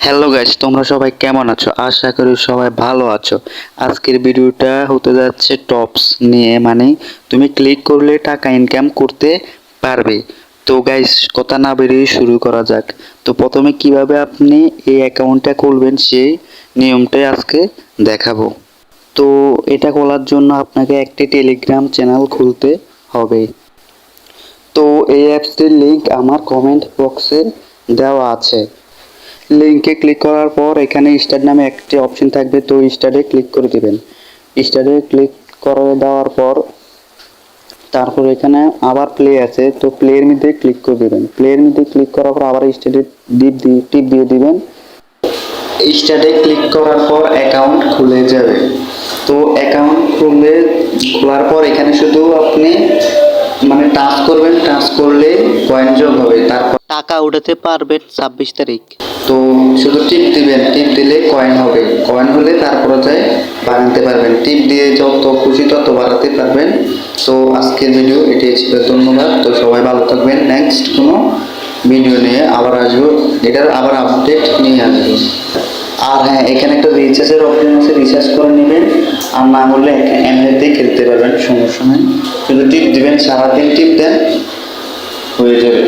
Hello guys, তোমরা সবাই কেমন আছো? আশা করি সবাই ভালো আছো। আজকের ভিডিওটা হতে যাচ্ছে টপস নিয়ে, মানে তুমি ক্লিক করলে টাকা ইনকাম করতে পারবে। তো গাইস, কথা না বেরিয়ে শুরু করা যাক। তো প্রথমে কিভাবে আপনি এই অ্যাকাউন্টটা খুলবেন সেই নিয়মটাই আজকে দেখাবো। তো এটা খোলার জন্য আপনাকে একটি টেলিগ্রাম চ্যানেল খুলতে হবে। তো এই অ্যাপসটির লিংক আমার কমেন্ট বক্সে দেওয়া আছে। লিংকে ক্লিক করার পর এখানে স্টার্ট নামে একটি অপশন থাকবে, তো স্টার্টে ক্লিক করে দিবেন। স্টার্টে ক্লিক করে দেওয়ার পর তারপর এখানে আবার প্লে আছে, তো প্লের মধ্যে ক্লিক করে দিবেন। প্লের মধ্যে ক্লিক করার পর আবার স্টার্টে টিপ দিয়ে দিবেন। স্টার্টে ক্লিক করার পর অ্যাকাউন্ট খুলে যাবে। তো অ্যাকাউন্ট খোলার পর এখানে শুধু আপনি মানে টাচ করবেন, টাচ করলে কয়েন যোগ হবে, তারপর টাকা উঠাতে পারবেন 26 তারিখ। তো শুধু টিপ দিবেন, টিপ দিলে কয়েন হবে, কয়েন হলে তারপরে যায় বানাতে পারবেন। টিপ দিয়ে যত খুশি তত বাড়াতে পারবেন। তো আজকের ভিডিও এটাই ছিল, ধন্যবাদ। তো সবাই ভালো থাকবেন। নেক্সট কোনো ভিডিও নিয়ে আবার আসবো, এটার আবার আপডেট নিয়ে আসবো। আর হ্যাঁ, এখানে একটা রিচার্জের অপশন আছে, রিচার্জ করে নেবেন। আর না হলে এমনিতেই খেলতে পারবেন, সমস্যা নেই। শুধু টিপ দিবেন, সারাদিন টিপ দেন, হয়ে যাবে।